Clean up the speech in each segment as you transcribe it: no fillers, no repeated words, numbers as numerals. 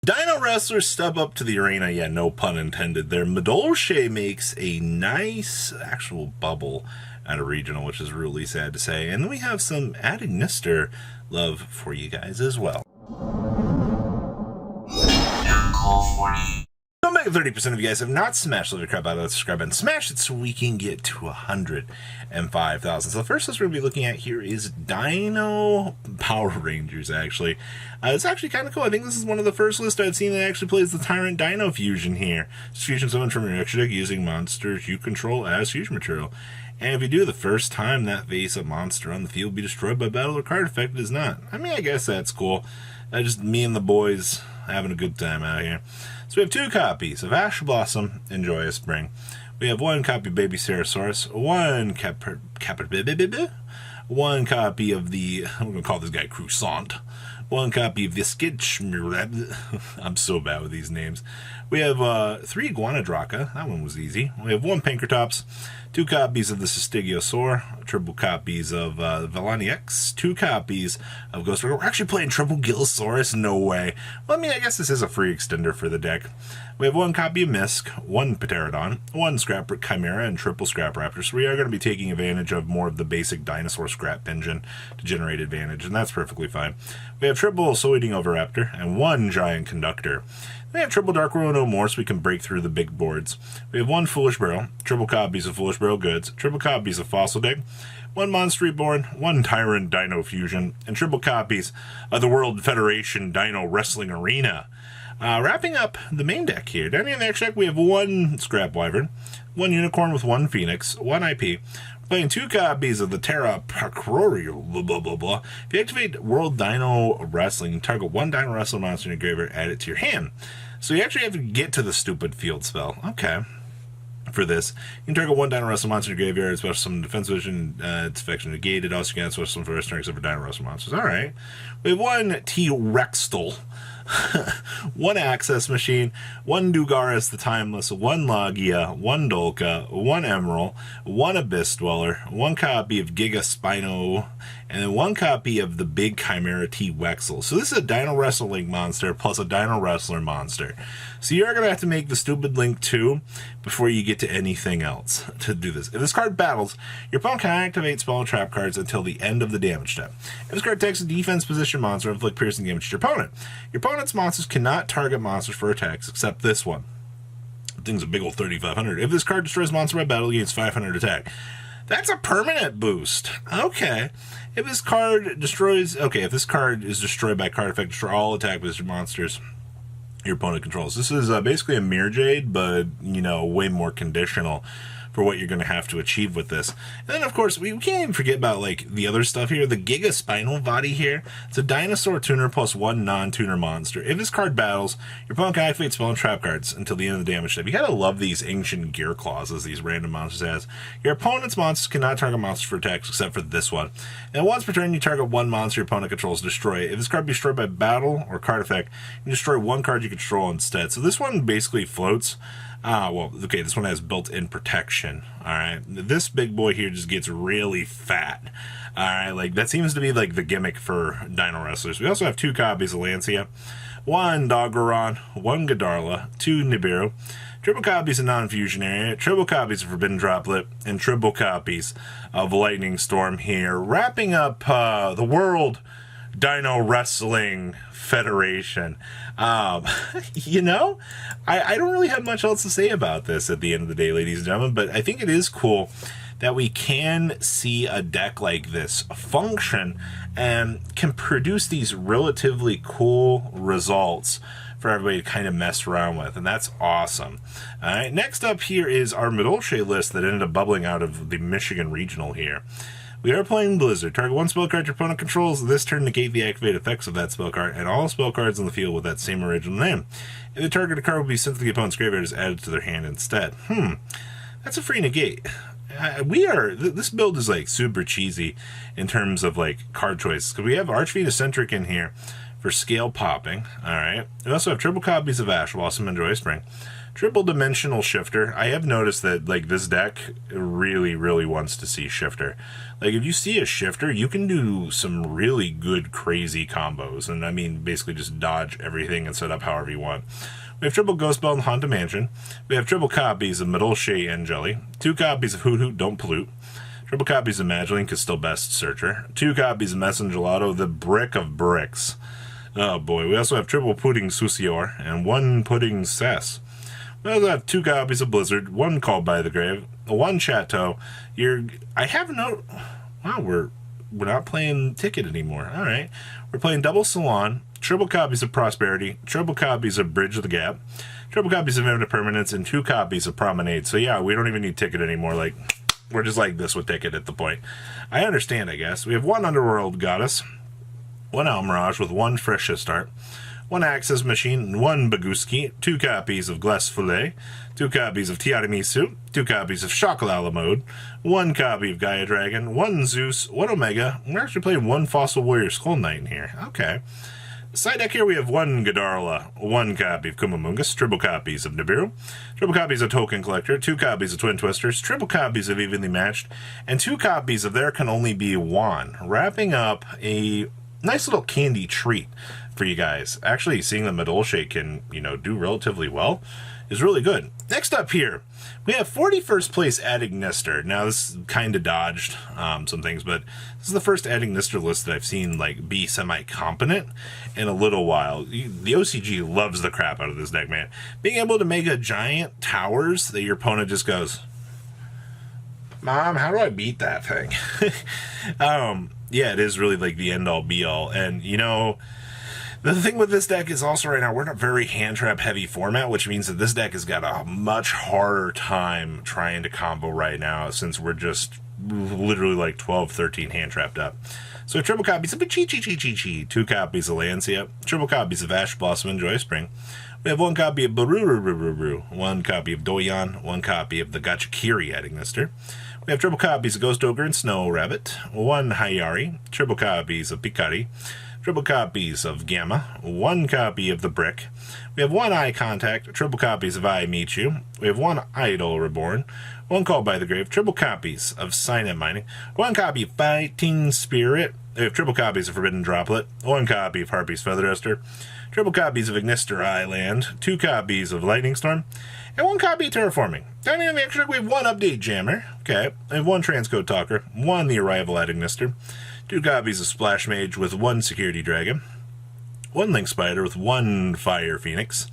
Dinowrestlers step up to the arena, yeah, no pun intended there. Madolche makes a nice actual bubble at a regional, which is really sad to say. And then we have some added Nister love for you guys as well. Don't make 30% of you guys have not smashed the crap out of that subscribe button. Smash it so we can get to 105,000. So the first list we're going to be looking at here is Dino Power Rangers, actually. It's actually kind of cool. I think this is one of the first lists I've seen that actually plays the Tyrant Dino Fusion here. It's fusion summon from your extra deck using monsters you control as fusion material. And if you do, the first time that face-up monster on the field will be destroyed by battle or card effect is not. I mean, I guess that's cool. Just me and the boys having a good time out here. So we have 2 copies of Ash Blossom and Joyous Spring. We have 1 copy of Baby Ceresaurus, 1 copy of the, I'm going to call this guy Croissant, 1 copy of the Skitch. I'm so bad with these names. We have 3 Iguanadraka. That one was easy. We have 1 Pinkertops, 2 copies of the Cystigiosaur, triple copies of Villani X, 2 copies of Ghost Rider. We're actually playing triple Gillosaurus? No way. Well, I mean, I guess this is a free extender for the deck. We have 1 copy of Misk, 1 Pterodon, 1 Scrap Chimera, and triple Scrap Raptor. So we are going to be taking advantage of more of the basic dinosaur scrap engine to generate advantage, and that's perfectly fine. We have triple Soiding Oviraptor and 1 Giant Conductor. We have triple Dark World no more, so we can break through the big boards. We have 1 Foolish Barrel, triple copies of Foolish Barrel Goods, triple copies of Fossil Dig, 1 Monster Reborn, 1 Tyrant Dino Fusion, and triple copies of the World Federation Dino Wrestling Arena. Wrapping up the main deck here. Down here in the extra deck, we have 1 Scrap Wyvern, 1 Unicorn with 1 Phoenix, 1 IP, playing 2 copies of the Terra Procrorio, blah, blah, blah, blah. If you activate World Dino Wrestling, target 1 Dino Wrestling monster in your graveyard, add it to your hand. So you actually have to get to the stupid field spell. Okay. For this, you can target 1 Dino Wrestling monster in your graveyard, special summon defense vision, its effect negated. Also, you can special summon for rest turn except for Dino Wrestling monsters. Alright. We have 1 T-Rextal. 1 Access Machine, 1 Dugaris the Timeless, 1 Logia, 1 Dolka, 1 Emerald, 1 Abyss Dweller, 1 copy of Giga Spino, and then 1 copy of the Big Chimera T-Wexel. So this is a Dino Wrestling monster plus a Dino Wrestler monster. So you're going to have to make the stupid link 2 before you get to anything else to do this. If this card battles, your opponent can activate spell and trap cards until the end of the damage step. If this card takes a defense position monster, inflict piercing damage to your opponent. Your opponent's monsters cannot target monsters for attacks except this one. The thing's a big old 3,500. If this card destroys monster by battle, it gains 500 attack. That's a permanent boost. Okay. If this card destroys... Okay, if this card is destroyed by card effect, destroy all attack with monsters your opponent controls. This is basically a Mirror Jade, but, you know, way more conditional for what you're going to have to achieve with this. And then, of course, we can't even forget about, like, the other stuff here. The Giga Spinal Body here. It's a Dinosaur Tuner plus 1 non-tuner monster. If this card battles, your opponent can activate spell and trap cards until the end of the damage step. You gotta love these ancient gear clauses these random monsters has. Your opponent's monsters cannot target monsters for attacks except for this one. And once per turn, you target 1 monster your opponent controls, destroy it. If this card be destroyed by battle or card effect, you destroy 1 card you control instead. So this one basically floats. Well, okay, this one has built-in protection, alright? This big boy here just gets really fat, alright? Like, that seems to be, like, the gimmick for Dinowrestlers. We also have 2 copies of Lancia, 1 Doggeron, 1 Godarla, 2 Nibiru, triple copies of Non-Fusion Area, triple copies of Forbidden Droplet, and triple copies of Lightning Storm here, wrapping up the World Dino Wrestling Federation. You know, I don't really have much else to say about this at the end of the day, ladies and gentlemen, but I think it is cool that we can see a deck like this function and can produce these relatively cool results for everybody to kind of mess around with, and that's awesome. All right, next up here is our Madolche list that ended up bubbling out of the Michigan Regional here. We are playing Blizzard. Target 1 spell card your opponent controls. This turn negate the activated effects of that spell card and all spell cards on the field with that same original name. If the targeted card will be sent to the opponent's graveyard is added to their hand instead. That's a free negate. This build is like super cheesy in terms of like card choice, because we have Archfiend Eccentric in here for scale popping. All right. We also have triple copies of Ash Blossom and Joy Spring. Triple Dimensional Shifter. I have noticed that, like, this deck really, really wants to see Shifter. Like, if you see a Shifter, you can do some really good, crazy combos. And, I mean, basically just dodge everything and set up however you want. We have triple Ghost Bell and Haunted Mansion. We have triple copies of Madolche and Jelly. 2 copies of Hoot Hoot, Don't Pollute. Triple copies of Magilink is still best Searcher. 2 copies of Messengelato, the Brick of Bricks. Oh, boy. We also have triple Pudding Susior and 1 Pudding Cess. We also have 2 copies of Blizzard, 1 Called by the Grave, 1 Chateau. I have no... Wow, we're not playing Ticket anymore. All right. We're playing Double Salon, triple copies of Prosperity, triple copies of Bridge of the Gap, triple copies of Infinite Permanence, and 2 copies of Promenade. So yeah, we don't even need Ticket anymore. Like, we're just like this with Ticket at the point. I understand, I guess. We have 1 Underworld Goddess, 1 Almirage with 1 Fresh Start, 1 Access Machine, 1 Baguski, 2 copies of Glace Filet, 2 copies of Tiramisu, 2 copies of Chocolat La Mode, 1 copy of Gaia Dragon, 1 Zeus, 1 Omega. We're actually playing 1 Fossil Warrior Skull Knight in here. Okay. Side deck here we have 1 Godarla, 1 copy of Kumamungus, triple copies of Nibiru, triple copies of Token Collector, 2 copies of Twin Twisters, triple copies of Evenly Matched, and 2 copies of There Can Only Be One, wrapping up a nice little candy treat for you guys. Actually, seeing the Madolche can, do relatively well is really good. Next up here, we have 41st place Adignister. Now, this kind of dodged some things, but this is the first Adignister list that I've seen, like, be semi-competent in a little while. The OCG loves the crap out of this deck, man. Being able to make a giant towers that your opponent just goes, Mom, how do I beat that thing? Yeah, it is really, like, the end-all, be-all. And, the thing with this deck is also right now we're in a very hand trap heavy format, which means that this deck has got a much harder time trying to combo right now since we're just literally like 12, 13 hand trapped up. So we have triple copies of Chi, 2 copies of Lancia, triple copies of Ash Blossom and Joy Spring. We have 1 copy of Baruru, 1 copy of Doyan, 1 copy of the Gachakiri Adignister. We have triple copies of Ghost Ogre and Snow Rabbit, 1 Hayari, triple copies of Picari, triple copies of Gamma, 1 copy of the Brick. We have 1 Eye Contact, triple copies of I Meet You. We have 1 Idol Reborn, 1 Called by the Grave, triple copies of Sign and Mining, 1 copy of Fighting Spirit. We have triple copies of Forbidden Droplet, 1 copy of Harpy's Feather Duster, triple copies of Ignister Island, 2 copies of Lightning Storm, and 1 copy of Terraforming. Down here in the extra, we have 1 Update Jammer. Okay. We have 1 Transcode Talker, 1 The Arrival at Ignister, 2 copies of Splash Mage with 1 Security Dragon, 1 Link Spider with 1 Fire Phoenix.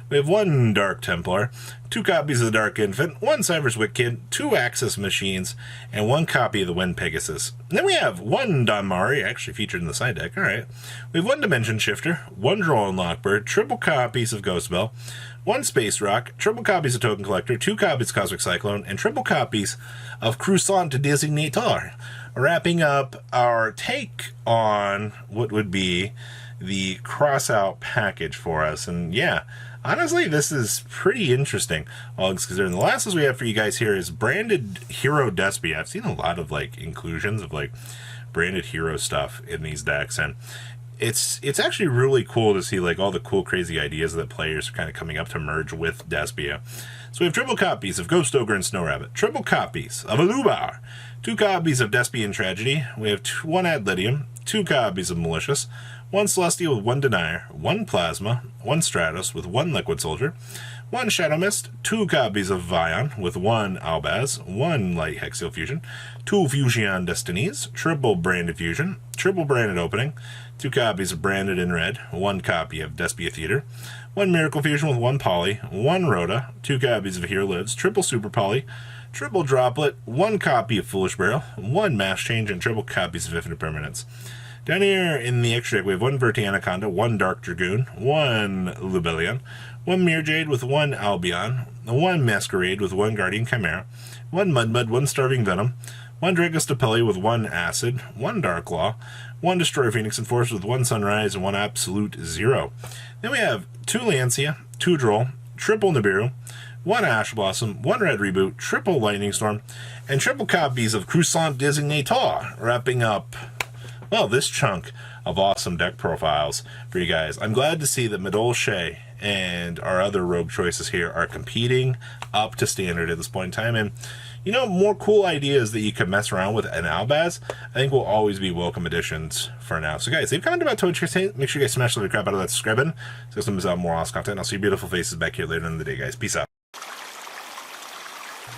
We have 1 Dark Templar, 2 copies of the Dark Infant, 1 Cyber's Wicked, 2 Access Machines, and 1 copy of the Wind Pegasus. And then we have 1 Don Mari, actually featured in the side deck. All right. We have 1 Dimension Shifter, 1 Droll and Lockbird, triple copies of Ghost Bell, 1 Space Rock, triple copies of Token Collector, 2 copies of Cosmic Cyclone, and triple copies of Croissant Designator, wrapping up our take on what would be the cross-out package for us. And yeah, honestly, this is pretty interesting. All considering the last we have for you guys here is branded Hero Despia. I've seen a lot of like inclusions of like branded hero stuff in these decks, and it's actually really cool to see like all the cool crazy ideas that players are kind of coming up to merge with Despia. So we have triple copies of Ghost Ogre and Snow Rabbit, triple copies of Alubar, 2 copies of Despian Tragedy. We have 1 Ad Lidium, 2 copies of Malicious, 1 Celestial with 1 Denier, 1 Plasma, 1 Stratos with 1 Liquid Soldier, 1 Shadow Mist, 2 copies of Vion with 1 Albaz, 1 Light Hexial Fusion, 2 Fusion Destinies, triple Branded Fusion, triple Branded Opening, 2 copies of Branded in Red, 1 copy of Despia Theater, 1 Miracle Fusion with 1 Poly, 1 Rhoda, 2 copies of Here Lives, triple Super Poly, triple Droplet, 1 copy of Foolish Barrel, 1 Mass Change, and triple copies of Infinite Permanence. Down here in the extra deck, we have 1 Verti Anaconda, 1 Dark Dragoon, 1 Lubellion, 1 Mirror Jade with 1 Albion, 1 Masquerade with 1 Guardian Chimera, 1 Mudmud, 1 Starving Venom, 1 Dragostapelli with 1 Acid, 1 Dark Law, 1 Destroyer Phoenix Enforced with 1 Sunrise, and 1 Absolute Zero. Then we have 2 Lancia, 2 Droll, triple Nibiru, 1 Ash Blossom, 1 Red Reboot, triple Lightning Storm, and triple copies of Croissant Designator, wrapping up, well, this chunk of awesome deck profiles for you guys. I'm glad to see that Madolche and our other rogue choices here are competing up to standard at this point in time. And, you know, more cool ideas that you can mess around with in Albaz, I think will always be welcome additions for now. So guys, leave a comment about Twitch. Make sure you guys smash the crap out of that subscribing so you don't miss out on more awesome content. I'll see your beautiful faces back here later in the day, guys. Peace out.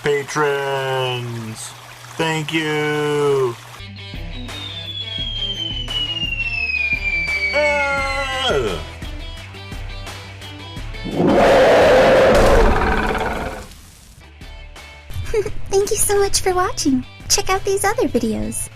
Patrons, thank you. Thank you so much for watching. Check out these other videos.